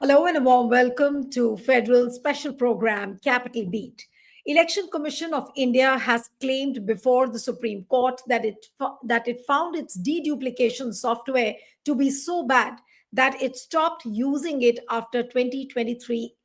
Hello and a warm welcome to Federal Special Program Capital Beat. Election Commission of India has claimed before the Supreme Court that it found its deduplication software to be so bad that it stopped using it after 2023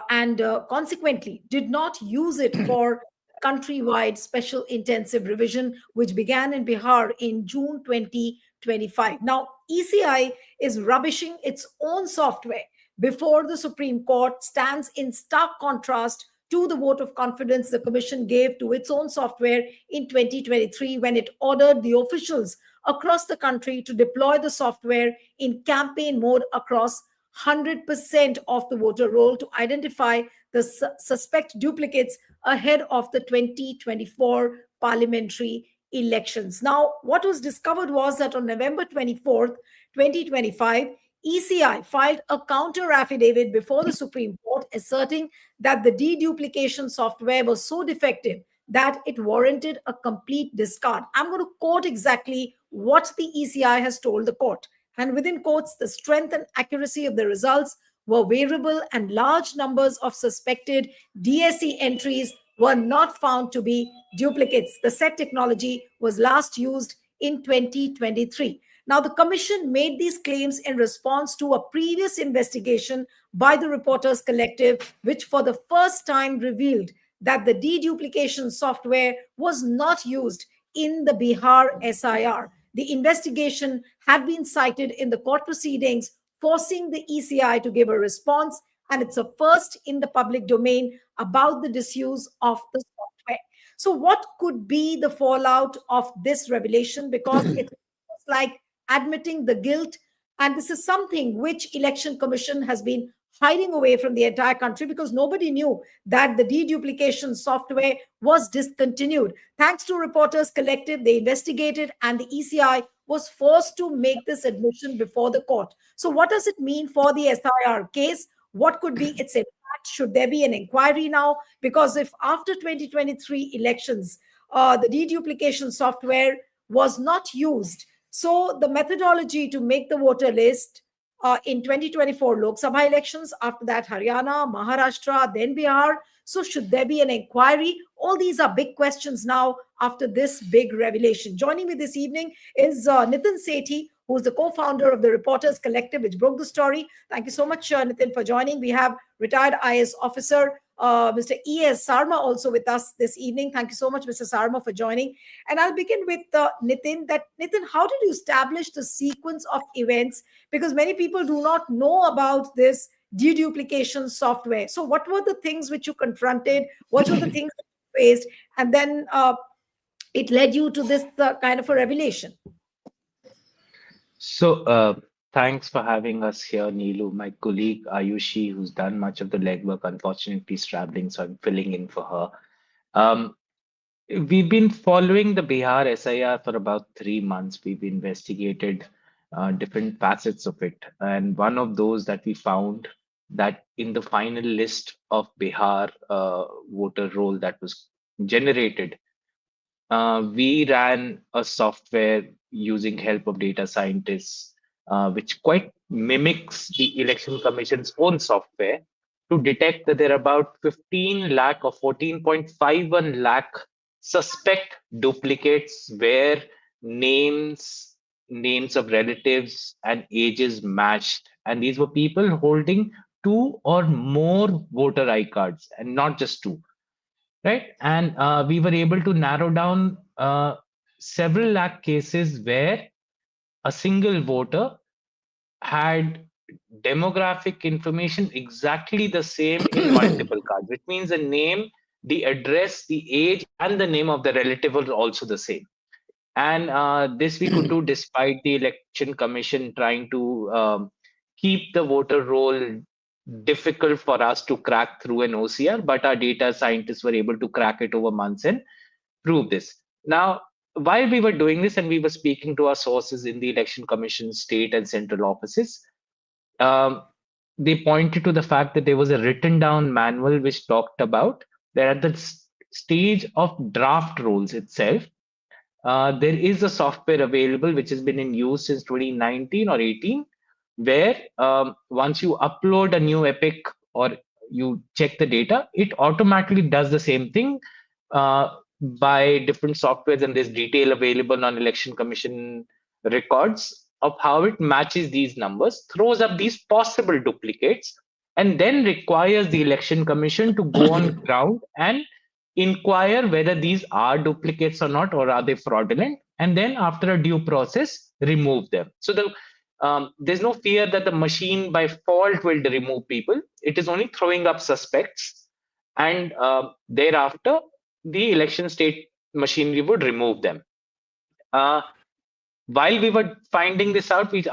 and consequently did not use it for countrywide special intensive revision which began in Bihar in June 2025. Now ECI is rubbishing its own software before the Supreme Court stands in stark contrast to the vote of confidence the Commission gave to its own software in 2023 when it ordered the officials across the country to deploy the software in campaign mode across 100% of the voter roll to identify the suspect duplicates ahead of the 2024 parliamentary elections. Now, what was discovered was that on November 24th, 2025, ECI filed a counter affidavit before the Supreme Court asserting that the deduplication software was so defective that it warranted a complete discard. I'm going to quote exactly what the ECI has told the court. And within quotes, the strength and accuracy of the results were variable, and large numbers of suspected DSE entries were not found to be duplicates. The said technology was last used in 2023. Now, the Commission made these claims in response to a previous investigation by the Reporters Collective, which for the first time revealed that the deduplication software was not used in the Bihar SIR. The investigation had been cited in the court proceedings, forcing the ECI to give a response, and it's a first in the public domain about the disuse of the software. So, what could be the fallout of this revelation? Because it's like admitting the guilt, and this is something which Election Commission has been hiding away from the entire country because nobody knew that the deduplication software was discontinued. Thanks to Reporters Collective, they investigated and the ECI was forced to make this admission before the court. So what does it mean for the SIR case? What could be its impact? Should there be an inquiry now? Because if after 2023 elections, the deduplication software was not used, so the methodology to make the voter list in 2024 Lok Sabha elections, after that Haryana, Maharashtra, then Bihar. So should there be an inquiry? All these are big questions now after this big revelation. Joining me this evening is Nitin Sethi, who is the co-founder of the Reporters Collective, which broke the story. Thank you so much, Nitin, for joining. We have retired IS officer Mr. E.S. Sarma also with us this evening. Thank you so much, Mr. Sarma, for joining. And I'll begin with Nitin. Nitin, how did you establish the sequence of events? Because many people do not know about this deduplication software. So what were the things which you confronted? What were the things that you faced? And then it led you to this kind of a revelation. So, thanks for having us here, Neelu. My colleague Ayushi, who's done much of the legwork, unfortunately is traveling, so I'm filling in for her. Um, we've been following the Bihar SIR for about 3 months. We've investigated different facets of it, and one of those that we found that in the final list of Bihar voter roll that was generated, we ran a software using help of data scientists, which quite mimics the Election Commission's own software to detect that there are about 15 lakh or 14.51 lakh suspect duplicates where names of relatives and ages matched. And these were people holding 2 or more voter I cards and not just 2. Right. And we were able to narrow down several lakh cases where a single voter had demographic information exactly the same in multiple cards, which means the name, the address, the age, and the name of the relative were also the same. And this we could do despite the Election Commission trying to keep the voter roll difficult for us to crack through an OCR, but our data scientists were able to crack it over months and prove this. Now, while we were doing this and we were speaking to our sources in the Election Commission state and central offices, they pointed to the fact that there was a written down manual which talked about that at the stage of draft rolls itself, there is a software available which has been in use since 2019 or 18, where once you upload a new epic or you check the data, it automatically does the same thing uh, by different softwares, and there's detail available on election commission records of how it matches these numbers, throws up these possible duplicates, and then requires the election commission to go on ground and inquire whether these are duplicates or not, or are they fraudulent, and then after a due process remove them. So there's no fear that the machine by fault will remove people. It is only throwing up suspects, and thereafter the election state machinery would remove them. Uh, while we were finding this out, we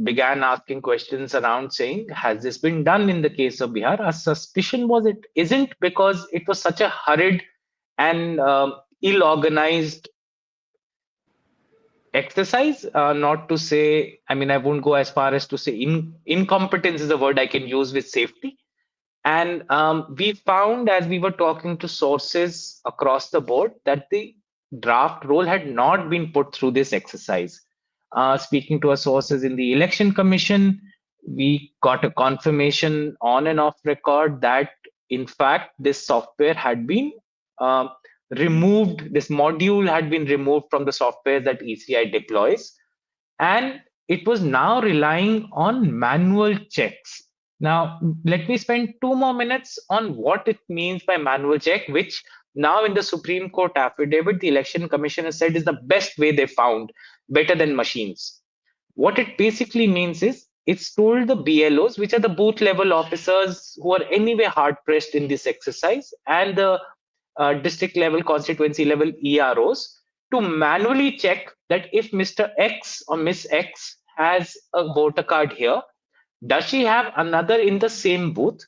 began asking questions around saying, has this been done in the case of Bihar? Our suspicion was it isn't, because it was such a hurried and ill-organized exercise. Not to say, I mean, I won't go as far as to say incompetence is a word I can use with safety. And we found, as we were talking to sources across the board, that the draft roll had not been put through this exercise. Speaking to our sources in the election commission, we got a confirmation on and off record that, in fact, this software had been um, removed, this module had been removed from the software that ECI deploys, and it was now relying on manual checks. Now, let me spend 2 more minutes on what it means by manual check, which now in the Supreme Court affidavit, the Election Commission has said is the best way they found, better than machines. What it basically means is it's told the BLOs, which are the booth level officers who are anyway hard pressed in this exercise, and the district level, constituency level EROs, to manually check that if Mr. X or Miss X has a voter card here, does she have another in the same booth?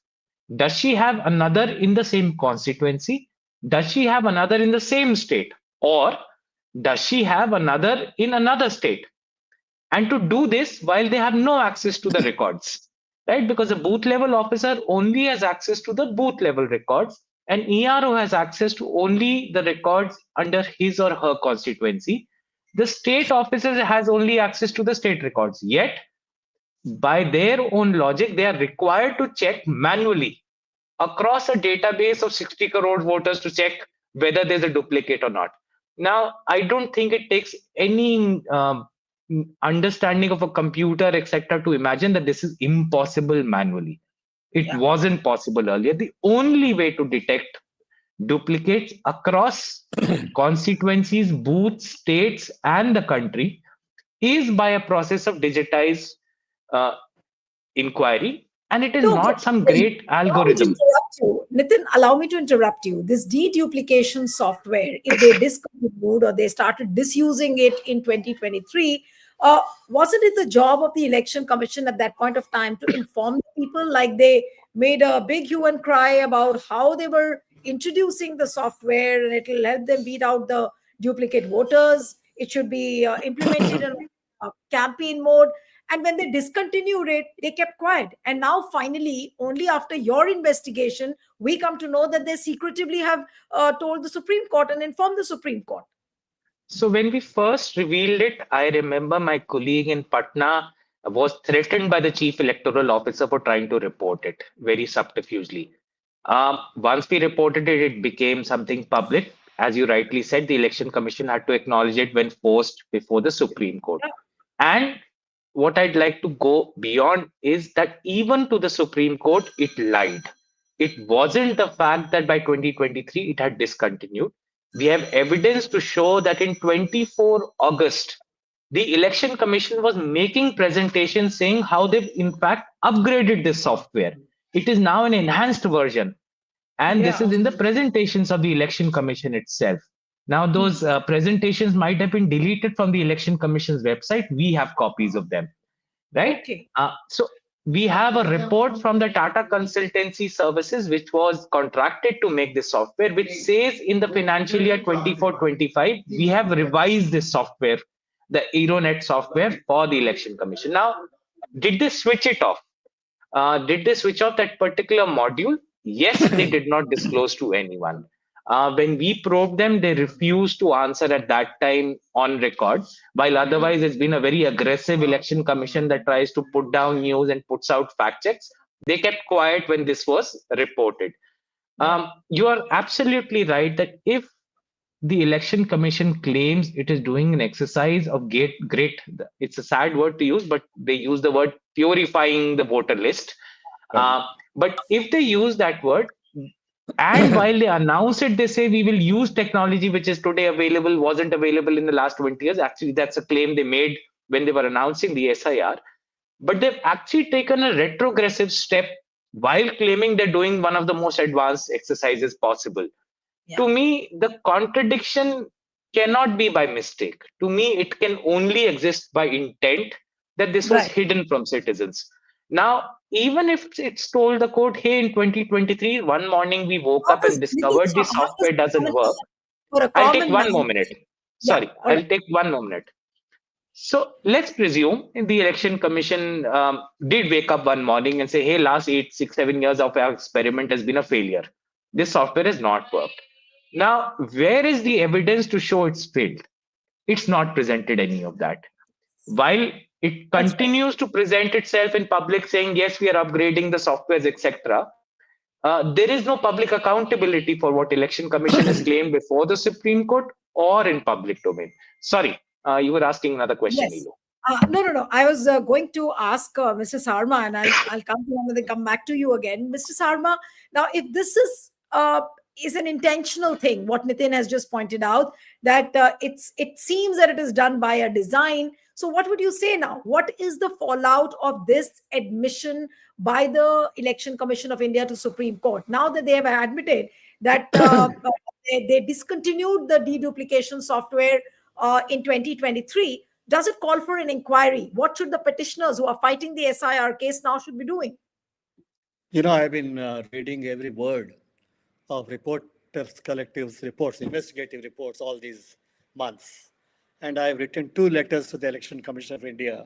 Does she have another in the same constituency? Does she have another in the same state? Or does she have another in another state? And to do this while they have no access to the records, right? Because a booth level officer only has access to the booth level records, and ERO has access to only the records under his or her constituency. The state officer has only access to the state records. Yet, by their own logic, they are required to check manually across a database of 60 crore voters to check whether there's a duplicate or not. Now, I don't think it takes any understanding of a computer, etc., to imagine that this is impossible manually. It wasn't possible earlier. The only way to detect duplicates across constituencies, booths, states, and the country is by a process of digitized uh, inquiry, and it is No, not some but great allow me to algorithm. interrupt you. Nitin, allow me to interrupt you. This deduplication software, if they discontinued or they started misusing it in 2023, wasn't it the job of the election commission at that point of time to inform the people? Like they made a big hue and cry about how they were introducing the software and it will help them beat out the duplicate voters. It should be implemented in a campaign mode. And when they discontinued it, they kept quiet. And now, finally, only after your investigation, we come to know that they secretively have told the Supreme Court and informed the Supreme Court. So when we first revealed it, I remember my colleague in Patna was threatened by the chief electoral officer for trying to report it very subterfugely. Once we reported it, it became something public. As you rightly said, the election commission had to acknowledge it when forced before the Supreme Court. And what I'd like to go beyond is that even to the Supreme Court, it lied. It wasn't the fact that by 2023 it had discontinued. We have evidence to show that in 24 August, the election commission was making presentations saying how they've in fact upgraded this software. It is now an enhanced version. And this Yeah. is in the presentations of the election commission itself. Now, those presentations might have been deleted from the election commission's website. We have copies of them, right? Okay. So we have a report from the Tata Consultancy Services, which was contracted to make this software, which says in the financial year 24-25, we have revised this software, the Aeronet software for the election commission. Now, did they switch it off? Did they switch off that particular module? Yes, they did not disclose to anyone. When we probed them, they refused to answer at that time on record. While otherwise, it's been a very aggressive election commission that tries to put down news and puts out fact checks. They kept quiet when this was reported. Yeah. You are absolutely right that if the election commission claims it is doing an exercise of great, it's a sad word to use, but they use the word purifying the voter list. Right. But if they use that word, and while they announce it, they say we will use technology which is today available, wasn't available in the last 20 years. Actually, that's a claim they made when they were announcing the SIR. But they've actually taken a retrogressive step while claiming they're doing one of the most advanced exercises possible. Yeah. To me, the contradiction cannot be by mistake. To me, it can only exist by intent that this was Right. hidden from citizens. Now, even if it's told the court, hey, in 2023, one morning we woke How up and does Nitin, discovered the how does software doesn't common work. for a I'll take common one more man? minute. Yeah. Sorry, All I'll right. take one more minute. So let's presume the election commission did wake up one morning and say, hey, last 8, 6, 7 years of our experiment has been a failure. This software has not worked. Now, where is the evidence to show it's failed? It's not presented any of that. While it That's right. continues to present itself in public saying, yes, we are upgrading the softwares, etc., there is no public accountability for what election commission has claimed before the Supreme Court or in public domain. Sorry, you were asking another question, Yes. Elo. No, no, no. I was going to ask Mr. Sarma, and I'll come to him and then come back to you again, Mr. Sarma. Now, if this is an intentional thing, what Nitin has just pointed out, that it seems that it is done by a design. So, what would you say now? What is the fallout of this admission by the Election Commission of India to Supreme Court? Now that they have admitted that they discontinued the deduplication software in 2023, does it call for an inquiry? What should the petitioners who are fighting the SIR case now should be doing? I've been reading every word of Reporters Collective's reports, investigative reports, all these months. And I've written 2 letters to the Election Commission of India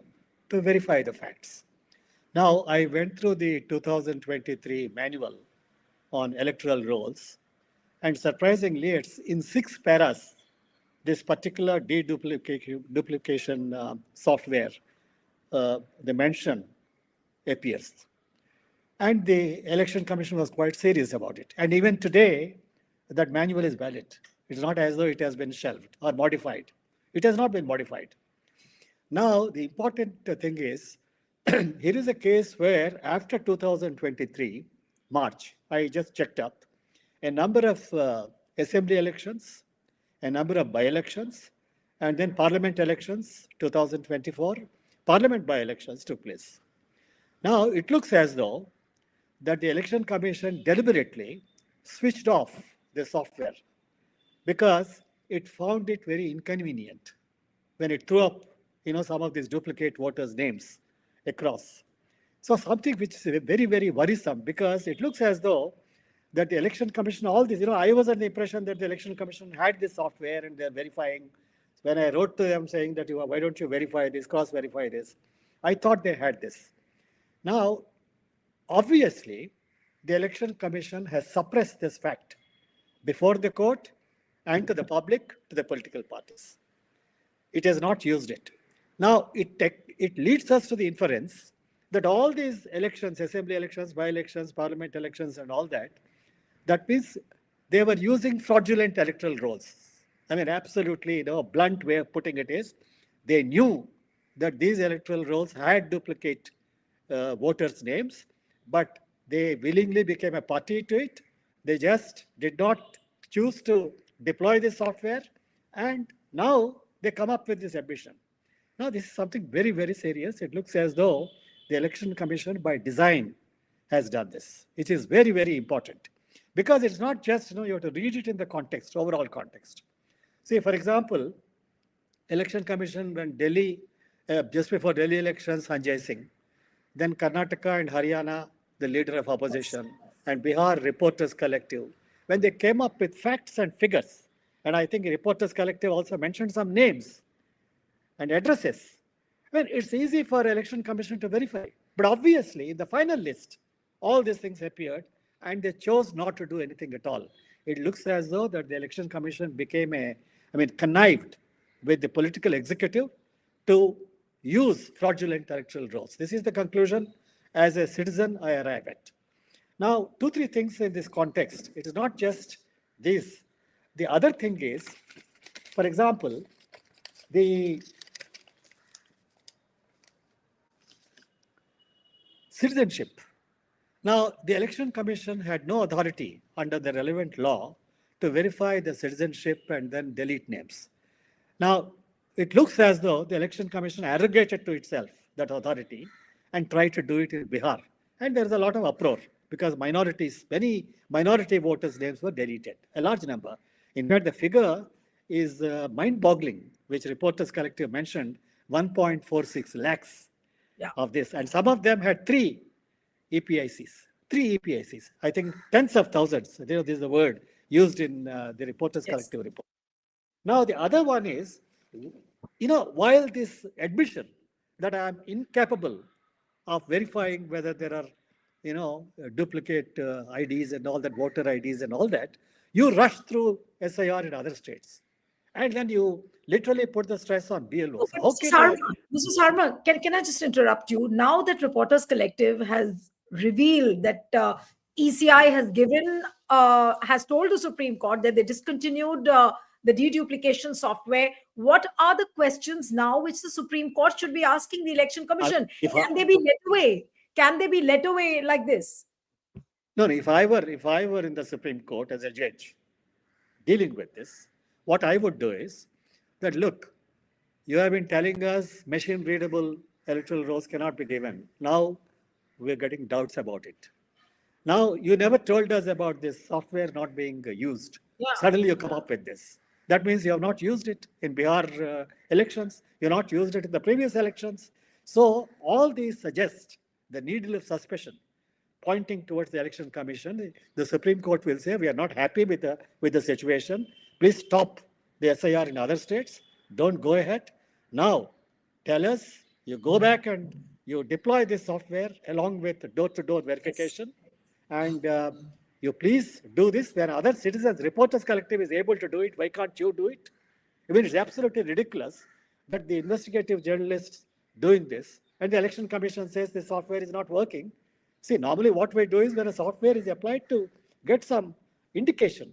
to verify the facts. Now, I went through the 2023 manual on electoral rolls, and surprisingly, it's in 6 paras, this particular deduplication software, the mention appears. And the Election Commission was quite serious about it. And even today, that manual is valid. It's not as though it has been shelved or modified. It has not been modified. Now, the important thing is, here is a case where after 2023, March, I just checked up, a number of assembly elections, a number of by-elections, and then parliament elections, 2024, parliament by-elections took place. Now, it looks as though that the Election Commission deliberately switched off the software because it found it very inconvenient when it threw up, some of these duplicate voters' names across. So something which is very, very worrisome, because it looks as though that the Election Commission, all this, I was under the impression that the Election Commission had this software and they're verifying. When I wrote to them saying that, why don't you verify this, cross-verify this, I thought they had this. Now, obviously, the Election Commission has suppressed this fact before the court and to the public, to the political parties. It has not used it. Now, it leads us to the inference that all these elections, assembly elections, by-elections, parliament elections, and all that, that means they were using fraudulent electoral rolls. I mean, absolutely, a blunt way of putting it is, they knew that these electoral rolls had duplicate voters' names, but they willingly became a party to it. They just did not choose to deploy this software, and now they come up with this ambition. Now, this is something very, very serious. It looks as though the Election Commission, by design, has done this. It is very, very important, because it's not just, you have to read it in the context, overall context. See, for example, Election Commission, when Delhi, just before Delhi elections, Sanjay Singh, then Karnataka and Haryana, the leader of opposition, and Bihar Reporters Collective, when they came up with facts and figures, and I think Reporters Collective also mentioned some names and addresses. I mean, it's easy for Election Commission to verify. But obviously, in the final list, all these things appeared, and they chose not to do anything at all. it looks as though that the Election Commission became connived with the political executive to use fraudulent electoral rolls. This is the conclusion as a citizen I arrive at. Now, 2-3 things in this context. It is not just this. The other thing is, for example, the citizenship. Now, the Election Commission had no authority under the relevant law to verify the citizenship and then delete names. Now, it looks as though the Election Commission arrogated to itself that authority and tried to do it in Bihar. And there's a lot of uproar because many minority voters' names were deleted, a large number. In fact, the figure is mind-boggling, which Reporters Collective mentioned, 1.46 lakhs of this. And some of them had 3 EPICs. I think tens of thousands. This is the word used in the Reporters Collective report. Now, the other one is, while this admission that I am incapable of verifying whether there are, duplicate IDs and all that, voter IDs and all that, you rush through SIR in other states. And then you literally put the stress on BLOs. Okay, Mr. Sarma, can I just interrupt you? Now that Reporters Collective has revealed that ECI has told the Supreme Court that they discontinued the deduplication software, what are the questions now which the Supreme Court should be asking the Election Commission? Can they be let away? Can they be let away like this? No, if I were in the Supreme Court as a judge dealing with this, what I would do is that, look, you have been telling us machine-readable electoral rolls cannot be given. Now we're getting doubts about it. Now, you never told us about this software not being used. Suddenly you come up with this. That means you have not used it in Bihar elections. You have not used it in the previous elections. So all these suggest the needle of suspicion pointing towards the Election Commission. The Supreme Court will say, we are not happy with the situation. Please stop the SIR in other states. Don't go ahead. Now, tell us, you go back and you deploy this software along with door-to-door verification. And you please do this where other citizens, Reporters Collective is able to do it. Why can't you do it? I mean, it's absolutely ridiculous that the investigative journalists doing this and the Election Commission says the software is not working. See, normally what we do is when a software is applied to get some indication.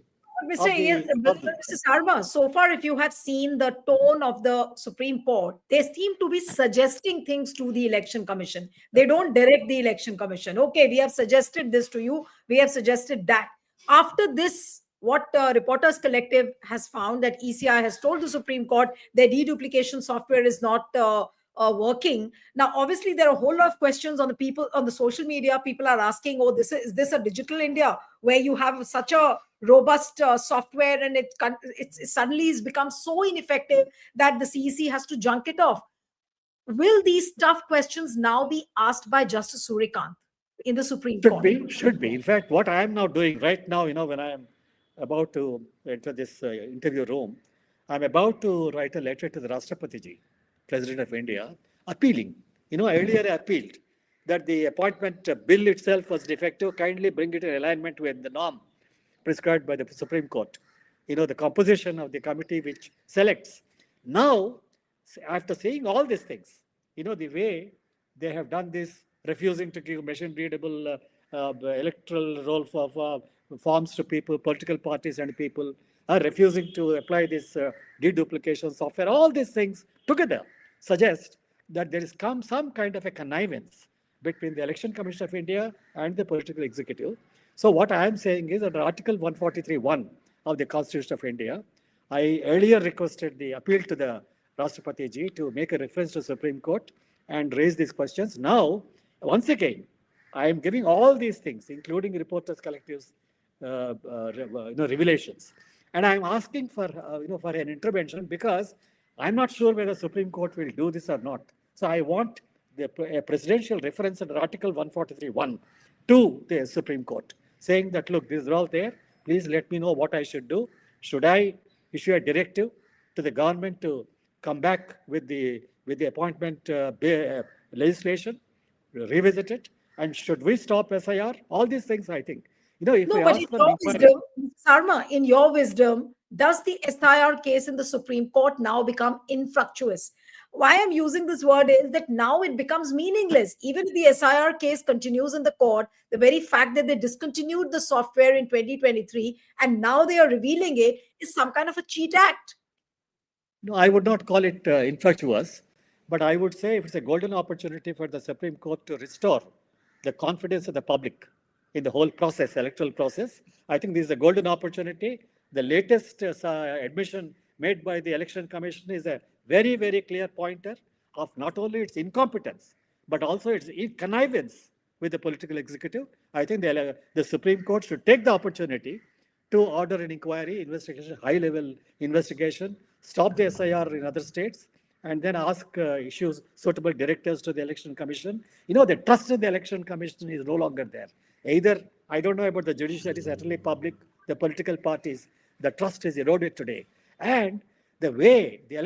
Mr. Sarma, so far, if you have seen the tone of the Supreme Court, they seem to be suggesting things to the Election Commission. They don't direct the Election Commission. Okay, we have suggested this to you. We have suggested that. After this, what Reporters Collective has found that ECI has told the Supreme Court their deduplication software is not working. Now, obviously, there are a whole lot of questions on the social media. People are asking, "Oh, is this a digital India where you have such a robust software and it suddenly has become so ineffective that the CEC has to junk it off?" Will these tough questions now be asked by Justice Surikant in the Supreme Court? Should be. In fact, what I am now doing right now, when I am about to enter this interview room, I'm about to write a letter to the Rashtrapati, President of India, appealing. Earlier I appealed that the appointment bill itself was defective. Kindly bring it in alignment with the norm prescribed by the Supreme Court. The composition of the committee which selects. Now, after saying all these things, the way they have done this, refusing to give machine-readable electoral roll for forms to people, political parties and people, refusing to apply this deduplication software, all these things together suggest that there is some kind of a connivance between the Election Commission of India and the political executive. So what I am saying is that Article 143(1) of the Constitution of India, I earlier requested the appeal to the Rashtrapati ji to make a reference to Supreme Court and raise these questions. Now, once again, I am giving all these things, including Reporters Collective's revelations. And I'm asking for, for an intervention because I'm not sure whether the Supreme Court will do this or not. So I want a presidential reference under Article 143(1) to the Supreme Court, saying that, look, this is all there. Please let me know what I should do. Should I issue a directive to the government to come back with the appointment legislation, revisit it, and should we stop SIR? All these things, I think. If No, I but in ask for an your inquiry, wisdom, Sarma, in your wisdom, does the SIR case in the Supreme Court now become infructuous? Why I'm using this word is that now it becomes meaningless. Even if the SIR case continues in the court, the very fact that they discontinued the software in 2023 and now they are revealing it is some kind of a cheat act. no, I would not call it infructuous, but I would say if it's a golden opportunity for the Supreme Court to restore the confidence of the public in the whole process, electoral process, I think this is a golden opportunity. The latest admission made by the Election Commission is a very, very clear pointer of not only its incompetence, but also its connivance with the political executive. I think the Supreme Court should take the opportunity to order an inquiry, investigation, high-level investigation, stop the SIR in other states, and then ask issues suitable directors to the Election Commission. The trust in the Election Commission is no longer there. Either, I don't know about the judiciary, certainly public, the political parties, the trust is eroded today. And the way the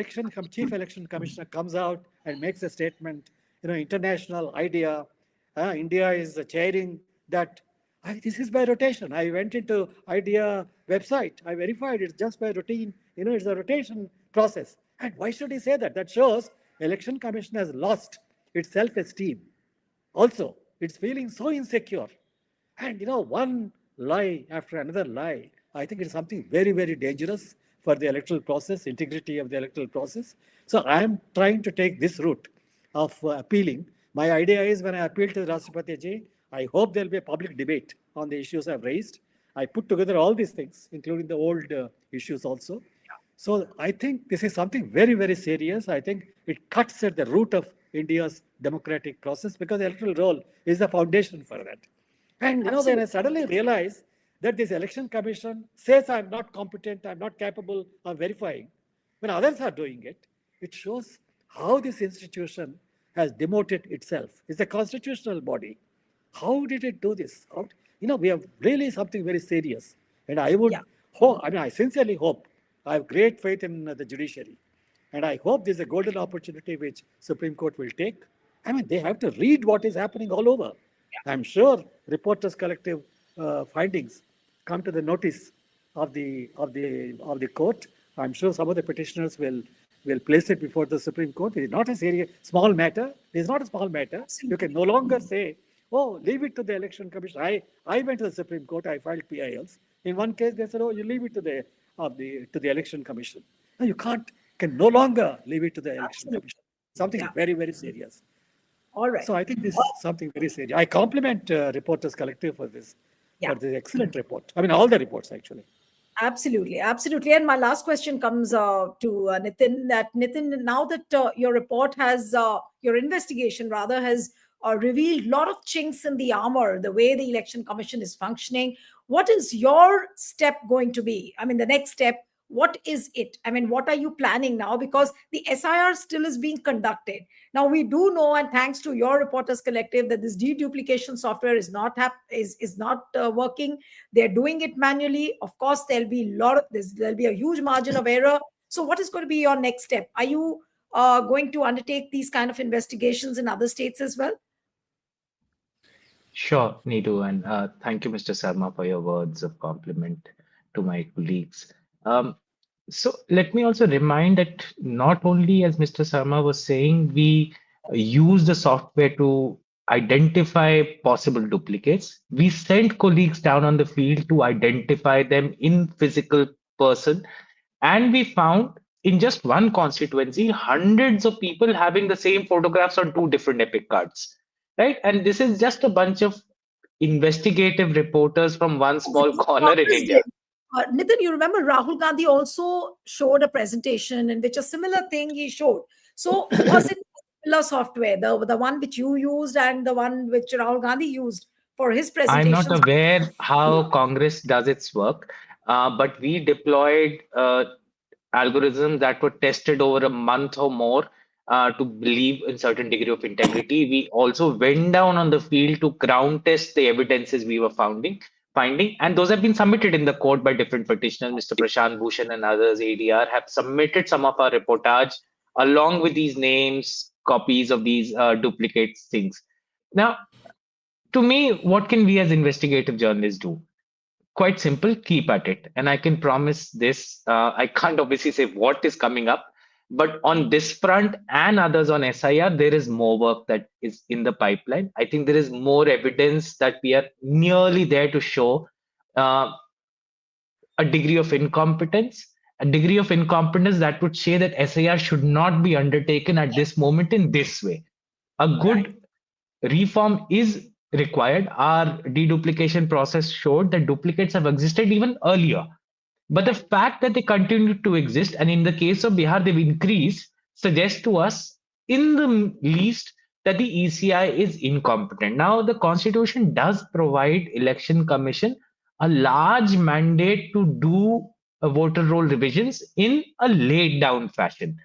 chief election commissioner comes out and makes a statement, international idea, India is chairing that. This is by rotation. I went into IDEA website. I verified it's just by routine. It's a rotation process. And why should he say that? That shows Election Commission has lost its self-esteem. Also, it's feeling so insecure. And one lie after another lie, I think it's something very, very dangerous for the electoral process, integrity of the electoral process. So I am trying to take this route of appealing. My idea is when I appeal to the Rashtrapati Ji, I hope there'll be a public debate on the issues I've raised. I put together all these things, including the old issues also. So I think this is something very, very serious. I think it cuts at the root of India's democratic process because the electoral roll is the foundation for that. And when I suddenly realized that this election commission says I'm not competent, I'm not capable of verifying, when others are doing it, it shows how this institution has demoted itself. It's a constitutional body. How did it do this? We have really something very serious. And I would hope, I sincerely hope, I have great faith in the judiciary. And I hope there's a golden opportunity which Supreme Court will take. They have to read what is happening all over. I'm sure Reporters Collective findings come to the notice of the court. I'm sure some of the petitioners will place it before the Supreme Court. It is not a small matter. It is not a small matter. Absolutely. You can no longer say, oh, leave it to the Election Commission. I went to the Supreme Court. I filed PILs. In one case, they said, oh, you leave it to the Election Commission. No, you can no longer leave it to the Election Commission. Something very, very serious. All right. So I think this is something very serious. I compliment Reporters Collective for this excellent report. All the reports actually. Absolutely, absolutely. And my last question comes to Nitin. Nitin, now that your report has, your investigation rather has revealed a lot of chinks in the armor, the way the Election Commission is functioning, what is your step going to be? The next step. What is it? What are you planning now? Because the SIR still is being conducted. Now, we do know, and thanks to your Reporters Collective, that this deduplication software is not working. They're doing it manually. Of course, there'll be a huge margin of error. So what is going to be your next step? Are you going to undertake these kind of investigations in other states as well? Sure, Neetu, and thank you, Mr. Sarma, for your words of compliment to my colleagues. So let me also remind that not only, as Mr. Sarma was saying, we use the software to identify possible duplicates. We sent colleagues down on the field to identify them in physical person, and we found in just one constituency hundreds of people having the same photographs on two different epic cards, right? And this is just a bunch of investigative reporters from one small corner in India. Nitin, you remember Rahul Gandhi also showed a presentation in which a similar thing he showed. So was it similar software, the one which you used and the one which Rahul Gandhi used for his I'm not presentations? aware how Congress does its work, but we deployed algorithms that were tested over a month or more to believe in certain degree of integrity. We also went down on the field to ground test the evidences we were finding, and those have been submitted in the court by different petitioners. Mr. Prashant Bhushan and others, ADR, have submitted some of our reportage along with these names, copies of these duplicate things. Now, to me, what can we as investigative journalists do? quite simple, keep at it. And I can promise this. I can't obviously say what is coming up, but on this front and others on SIR, there is more work that is in the pipeline. I think there is more evidence that we are nearly there to show uh, a degree of incompetence, that would say that SIR should not be undertaken at this moment in this way. A Right. good reform is required. Our deduplication process showed that duplicates have existed even earlier. But the Right. fact that they continue to exist, and in the case of Bihar, they've increased, suggests to us, in the least, that the ECI is incompetent. Now, the Constitution does provide Election Commission a large mandate to do voter roll revisions in a laid down fashion.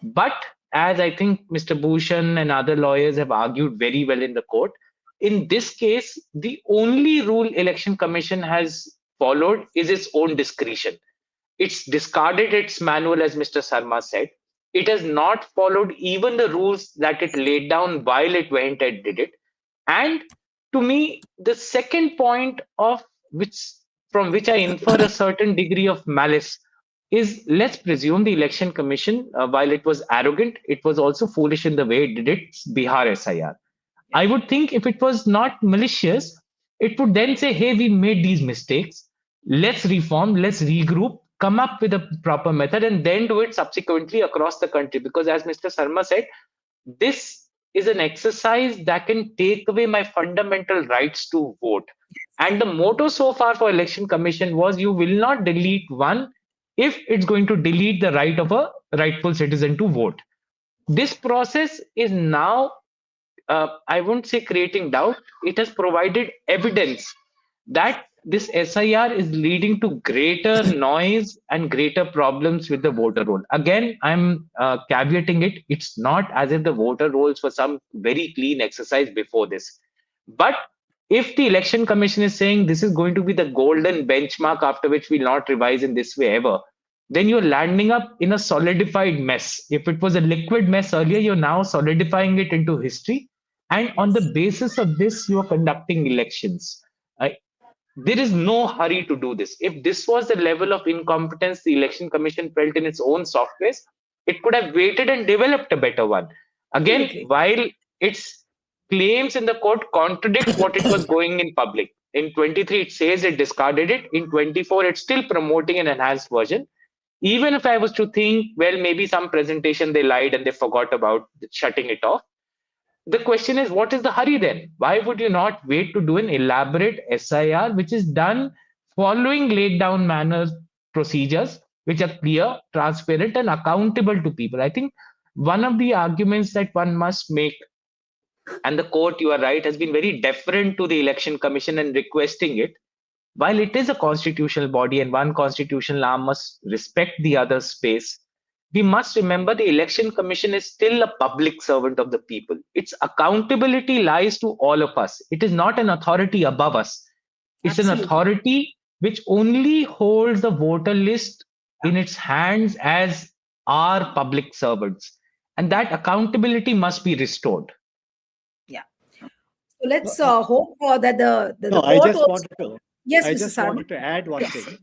But as I think Mr. Bhushan and other lawyers have argued very well in the court, in this case, the only rule Election Commission has followed is its own discretion. It's discarded its manual, as Mr. Sarma said. It has not followed even the rules that it laid down while it went and did it. And to me, the second point of which from which I infer a certain degree of malice is, let's presume the election commission, while it was arrogant, it was also foolish in the way it did its Bihar SIR. I would think if it was not malicious, it would then say, hey, we made these mistakes. Let's reform, let's regroup, come up with a proper method, and then do it subsequently across the country. Because as Mr. Sarma said, this is an exercise that can take away my fundamental rights to vote. And the motto so far for Election Commission was, you will not delete one if it's going to delete the right of a rightful citizen to vote. This process is now, I won't say creating doubt, it has provided evidence that this SIR is leading to greater noise and greater problems with the voter roll. Again, I'm caveating it. It's not as if the voter rolls were some very clean exercise before this. But if the election commission is saying this is going to be the golden benchmark after which we'll not revise in this way ever, then you're landing up in a solidified mess. If it was a liquid mess earlier, you're now solidifying it into history. And on the Yes. basis of this, you are conducting elections. Uh, there is no hurry to do this. If this was the level of incompetence the election commission felt in its own softwares, it could have waited and developed a better one. Again, Absolutely. while its claims in the court contradict what it was going in public. In 23, it says it discarded it. In 24, it's still promoting an enhanced version. Even if I was to think, well, maybe some presentation they lied and they forgot about shutting it off. The question is, what is the hurry then? Why would you not wait to do an elaborate SIR, which is done following laid down manner procedures, which are clear, transparent, and accountable to people? I think one of the arguments that one must make, and the court, you are right, has been very deferent to the election commission and requesting it. While it is a constitutional body and one constitutional arm must respect the other's space, we must remember the election commission is still a public servant of the people. Its accountability lies to all of us. It is not an authority above us. It's an Absolutely. authority which only holds the voter list in its hands as our public servants. And that accountability must be restored. Yeah. So let's No, hope that no, the court also. Yes, I Mr. just Sarma. wanted to add one Yes. thing.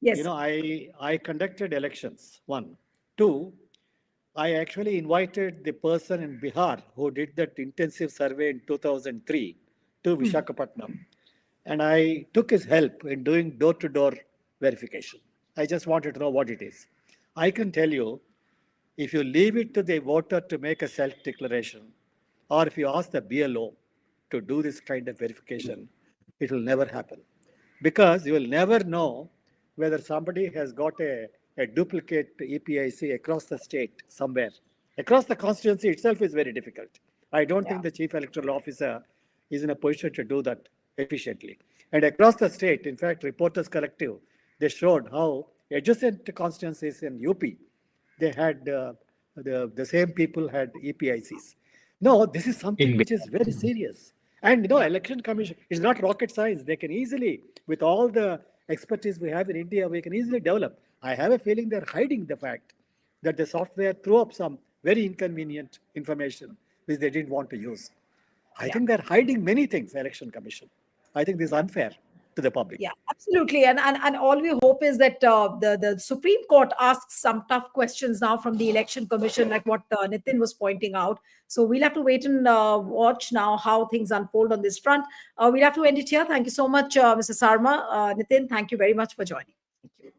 Yes. I conducted elections, one. Two, I actually invited the person in Bihar who did that intensive survey in 2003 to Vishakhapatnam. And I took his help in doing door to door verification. I just wanted to know what it is. I can tell you, if you leave it to the voter to make a self declaration, or if you ask the BLO to do this kind of verification, it will never happen. Because you will never know whether somebody has got a duplicate EPIC across the state somewhere. Across the constituency itself is very difficult. I don't Yeah. think the chief electoral officer is in a position to do that efficiently. And across the state, in fact, Reporters Collective, they showed how adjacent constituencies in UP, they had the same people had EPICs. No, this is something In which is very serious. And election commission is not rocket science. They can easily, with all the expertise we have in India, we can easily develop. I have a feeling they're hiding the fact that the software threw up some very inconvenient information which they didn't want to use. I Yeah. think they're hiding many things, election commission. I think this is unfair. to the public. Yeah, absolutely. And all we hope is that the Supreme Court asks some tough questions now from the Election Commission, like what Nitin was pointing out. So we'll have to wait and watch now how things unfold on this front. We'll have to end it here. Thank you so much, Mr. Sarma. Nitin, thank you very much for joining. Thank you.